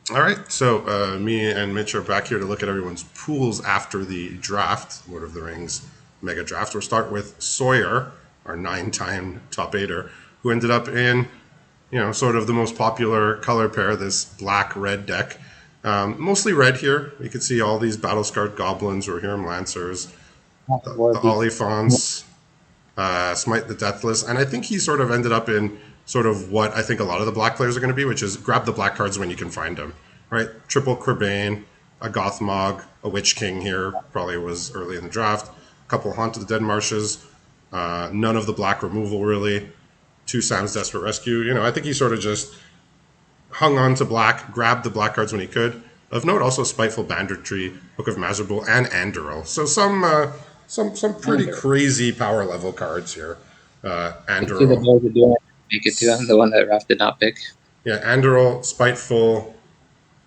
All right, so me and Mitch are back here to look at everyone's pools after the draft, Lord of the Rings mega draft. We'll start with Sawyer, our 9-time top eighter, who ended up in, sort of the most popular color pair, this black-red deck. Mostly red here. You can see all these battle-scarred goblins, Rohirrim Lancers, War the Beasts. Oliphants, Smite the Deathless, and I think he sort of ended up in sort of what I think a lot of the black players are going to be, which is grab the black cards when you can find them, right? Triple Crebain, a Gothmog, a Witch King here, probably was early in the draft, a couple Haunt of the Dead Marshes, none of the black removal really, two Sam's Desperate Rescue. I think he sort of just hung on to black, grabbed the black cards when he could. Of note, also Spiteful Banditry, Book of Mazerbool, and Andoril. So some pretty Anger. crazy power level cards here. You see the Andoril, boys are doing it. Make it too. I'm the one that Raf did not pick. yeah, Andoril, Spiteful,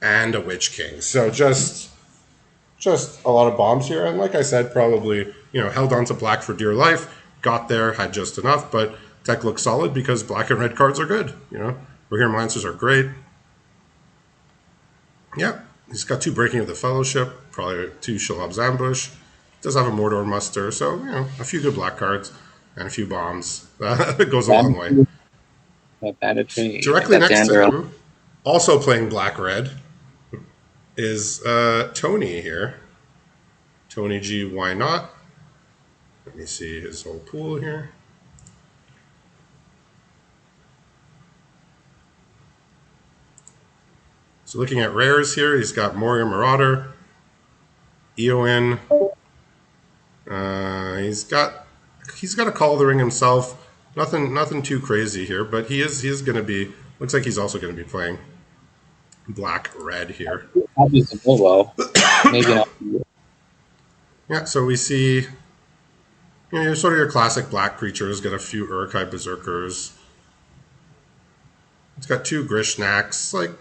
and a Witch King. So just a lot of bombs here. And like I said, probably held on to black for dear life. Got there, had just enough, but deck looks solid because black and red cards are good. Rohirrim Lancers are great. Yeah, he's got two Breaking of the Fellowship, probably two Shalab's Ambush. Does have a Mordor Muster, so a few good black cards and a few bombs. It goes a long way. Banditry. Banditry. Directly That's next to Andoril. him, also playing black red, is Tony here. Tony G, why not? Let me see his whole pool here. So looking at rares here, he's got Moria Marauder, Eowyn. He's got a Call of the Ring himself. Nothing too crazy here, but he is going to be. Looks like he's also going to be playing black red here. Obviously, well. Maybe not. Yeah, so we see sort of your classic black creatures. Got a few Urkai Berserkers. It's got two Grishnacks, like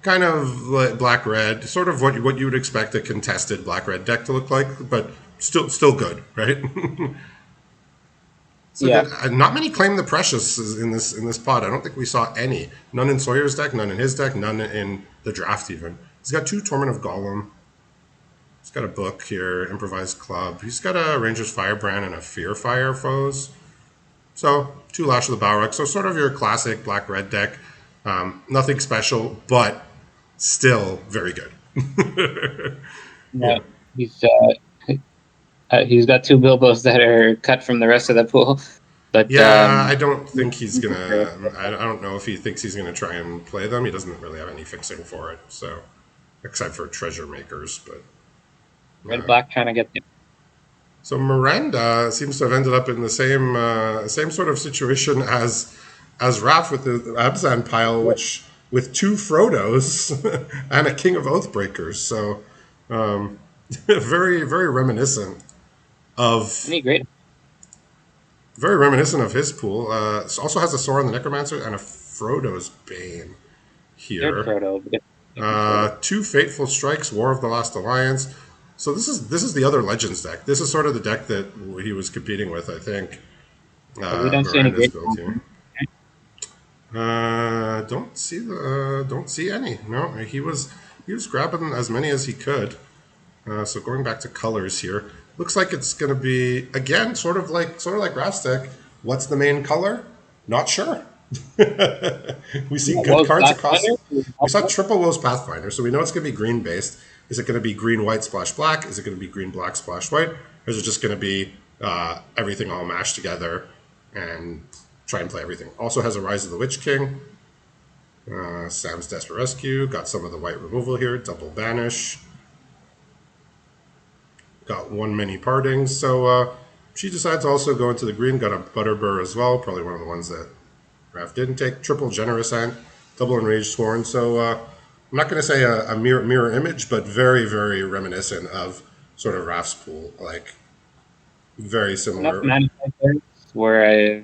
kind of like black red, sort of what you would expect a contested black red deck to look like, but still good, right? So Yeah. good. Not many claim the precious in this pod. I don't think we saw any. None in Sawyer's deck, none in his deck, none in the draft even. He's got two Torment of Gollum. He's got a book here, Improvised Club. He's got a Ranger's Firebrand and a Fear Fire foes. So two Lash of the Balrog. So sort of your classic black red deck. Nothing special, but still very good. Yeah. Yeah. He's he's got two Bilbos that are cut from the rest of the pool, but Yeah, I don't think he's gonna. I don't know if he thinks he's gonna try and play them. He doesn't really have any fixing for it. So, except for treasure makers, but red black trying to get there. so Miranda seems to have ended up in the same sort of situation as Raph with the Abzan pile, which with two Frodos and a King of Oathbreakers. So, very reminiscent of Any great his pool. Also has a Sora and the Necromancer and a Frodo's Bane third here. Frodo. Frodo. Two Fateful Strikes, War of the Last Alliance. So this is the other Legends deck. This is sort of the deck that he was competing with, I think. We don't see any Miranda's great. built here. Don't see any. No, he was grabbing as many as he could. So going back to colors here, looks like it's going to be again sort of like Raph's deck. What's the main color? Not sure. We see good Wolves cards across. Pathfinder. We saw triple Woes Pathfinder, so we know it's going to be green based. Is it going to be green white splash black? Is it going to be green black splash white? Or is it just going to be everything all mashed together and try and play everything? Also has a Rise of the Witch King, Sam's Desperate Rescue. Got some of the white removal here. Double Banish. Got one many partings. So she decides to also go into the green. Got a Butterbur as well. Probably one of the ones that Raph didn't take. Triple Generous Ant, double Enraged Sworn. So I'm not going to say a mirror image, but very reminiscent of sort of Raph's pool. Like very Enough similar. mana there where I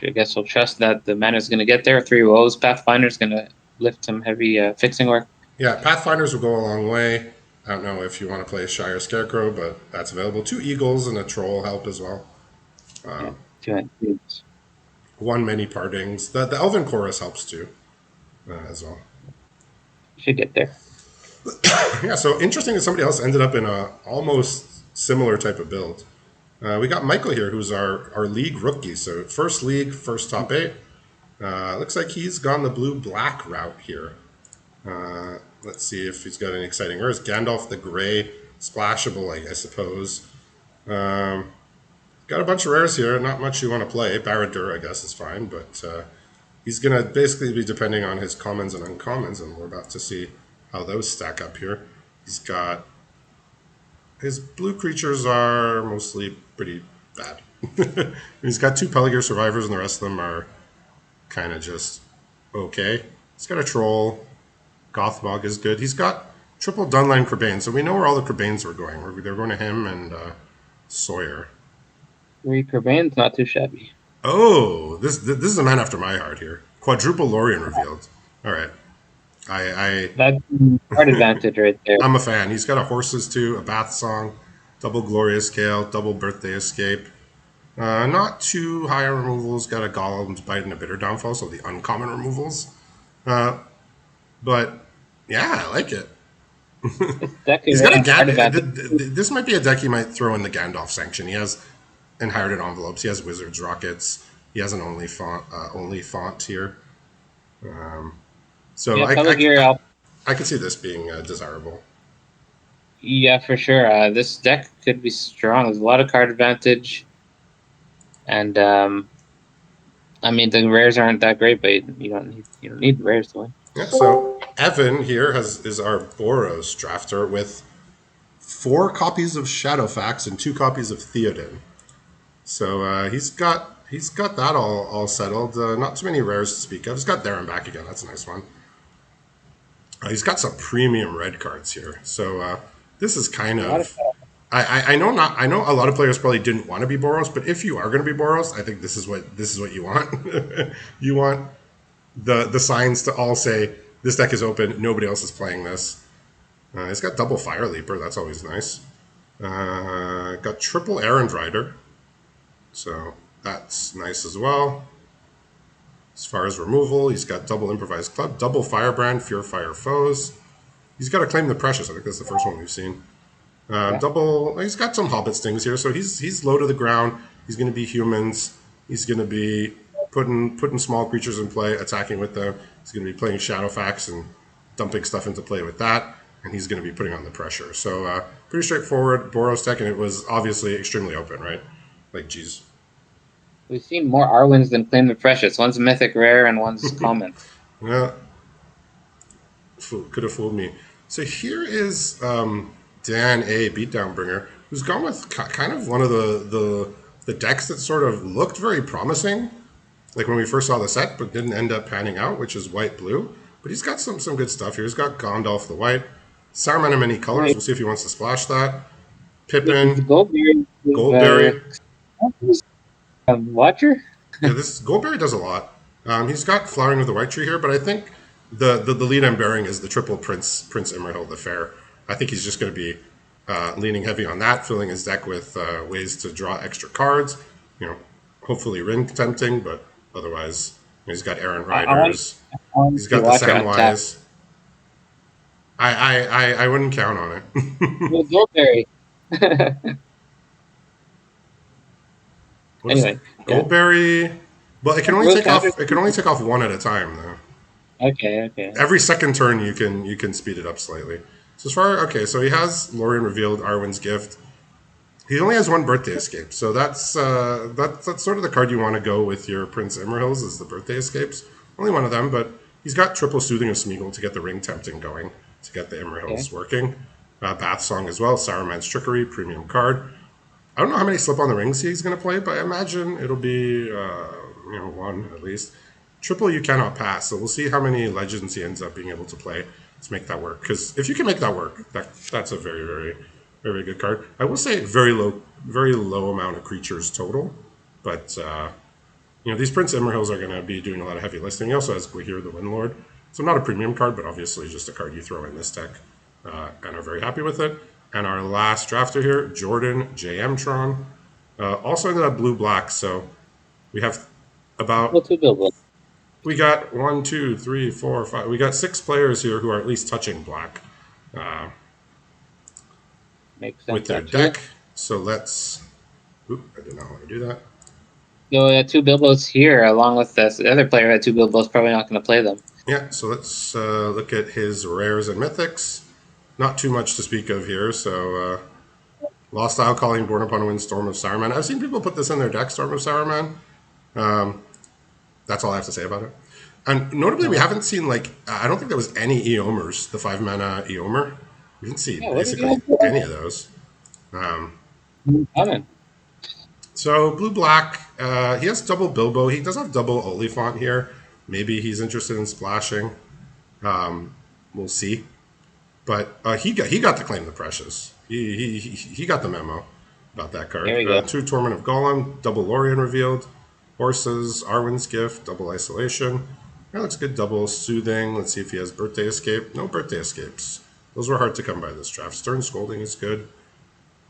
guess we'll trust that the mana is going to get there. Three woes. Pathfinder's going to lift some heavy fixing work. Yeah, Pathfinders will go a long way. I don't know if you want to play Shire Scarecrow, but that's available. Two Eagles and a Troll help as well. Yeah, 200. One many partings. The Elven Chorus helps too, as well. Should get there. Yeah, so interesting that somebody else ended up in a almost similar type of build. We got Michael here, who's our league rookie. So first league, first top eight. Looks like he's gone the blue-black route here. Let's see if he's got any exciting rares. Gandalf the Grey, splashable, I suppose. Got a bunch of rares here. Not much you want to play. Barad-dûr, I guess, is fine, but he's going to basically be depending on his commons and uncommons, and we're about to see how those stack up here. He's got his blue creatures are mostly pretty bad. He's got two Peligir survivors, and the rest of them are kind of just okay. He's got a troll. Gothmog is good. He's got triple Dunline Crebain, so we know where all the Crebains were going. They're going to him and Sawyer. 3 Kerbane's not too shabby. Oh, this is a man after my heart here. Quadruple Lorien revealed. All right, That's card advantage right there. I'm a fan. He's got a Horses too, a Bath Song, double Glorious Gale, double Birthday Escape. Not too high on removals. Got a Golem's Bite and a Bitter Downfall, so the uncommon removals. But yeah, I like it. This deck He's is got a card Gand. advantage. This might be a deck he might throw in the Gandalf sanction. He has inherited envelopes. He has Wizards Rockets. He has an only font here. So Yeah, Peligir, I could see this being desirable. yeah, for sure. This deck could be strong. There's a lot of card advantage, and I mean the rares aren't that great, but you don't need the rares to win. Yeah. So Evan here is our Boros drafter with 4 copies of Shadowfax and 2 copies of Theoden. So he's got that all settled. Not too many rares to speak of. He's got Darren back again. That's a nice one. He's got some premium red cards here. So this is kind of. I know not. I know a lot of players probably didn't want to be Boros, but if you are going to be Boros, I think this is what you want. You want the signs to all say this deck is open. Nobody else is playing this. He's got double Fire Leaper. That's always nice. Got triple Errand Rider. So that's nice as well. As far as removal, he's got double Improvised Club, double Firebrand, Fear Fire Foes. He's got to claim the Precious. I think that's the first one we've seen. Double. He's got some Hobbit Stings here, so he's low to the ground. He's going to be humans. He's going to be putting small creatures in play, attacking with them. He's going to be playing Shadowfax and dumping stuff into play with that, and he's going to be putting on the pressure. So pretty straightforward Boros deck, and it was obviously extremely open, right? Like, geez. We've seen more Arwins than Claim the Precious. One's mythic rare and one's common. Yeah, could have fooled me. So here is Dan A. Beatdownbringer, who's gone with kind of one of the decks that sort of looked very promising, like when we first saw the set, but didn't end up panning out, which is white-blue. But he's got some good stuff here. He's got Gandalf the White, Saruman in many colors. We'll see if he wants to splash that. Pippin, Goldberry. Watcher? Yeah, this Goldberry does a lot. He's got Flowering of the White Tree here, but I think the lead I'm bearing is the triple Prince Imrahil the Fair. I think he's just going to be leaning heavy on that, filling his deck with ways to draw extra cards. Hopefully ring tempting, but otherwise he's got Aaron Riders. He's got the Samwise. I wouldn't count on it. Goldberry. Anyway, Goldberry. Well, it can only take off. It can only take off one at a time, though. Okay. Every second turn, you can speed it up slightly. So so he has Lorien revealed Arwen's Gift. He only has 1 Birthday Escape, so that's sort of the card you want to go with your Prince Imrahils is the Birthday Escapes. Only one of them, but he's got triple Soothing of Smeagol to get the ring tempting going, to get the Imrahils working. Bath Song as well, Saruman's Trickery, premium card. I don't know how many Slip on the Rings he's going to play, but I imagine it'll be 1 at least. Triple you cannot pass, so we'll see how many Legends he ends up being able to play to make that work. Because if you can make that work, that's a very, very, very good card. I will say very low amount of creatures total, but these Prince Imrahils are going to be doing a lot of heavy listing. He also has Gwahir the Windlord, so not a premium card, but obviously just a card you throw in this deck, and are very happy with it. And our last drafter here, Jordan JM Tron, also ended up blue-black, so we have about We got one, two, three, four, five. We got six players here who are at least touching black Makes with sense, their actually. deck. So let's. Oop, I did not want to do that. So two Bilbos here, along with this. The other player had two Bilbos, probably not going to play them. Yeah, so let's look at his rares and mythics. Not too much to speak of here. So Lost Isle Calling, Born Upon a Wind, Storm of Saruman. I've seen people put this in their deck, Storm of Saruman. That's all I have to say about it. And notably, we Uh-huh. haven't seen like I don't think there was any Eomers, the 5 mana Eomer. We didn't see Yeah, what did basically you guys any of those. Um, do? Coming. so blue black, he has double Bilbo. He does have double Oliphant here. Maybe he's interested in splashing. We'll see. But he got to claim the precious. He got the memo about that There card. we go. Two Torment of Golem, double Lorien revealed, horses, Arwen's gift, double isolation. That looks good. Double soothing. Let's see if he has birthday escape. No birthday escapes. Those were hard to come by this draft. Stern scolding is good.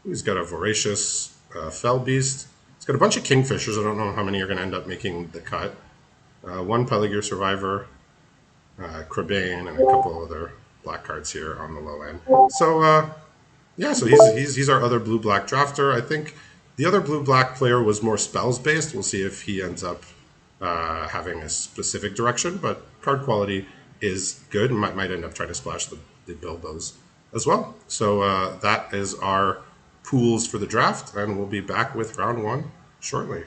He's got a voracious fell beast. He's got a bunch of kingfishers. I don't know how many are going to end up making the cut. One Peligir survivor, Crabane, and a couple other black cards here on the low end. So yeah, so he's our other blue black drafter. I think the other blue black player was more spells based. We'll see if he ends up having a specific direction, but card quality is good. Might end up trying to splash the Bilbos as well. So that is our pools for the draft, and we'll be back with round one shortly.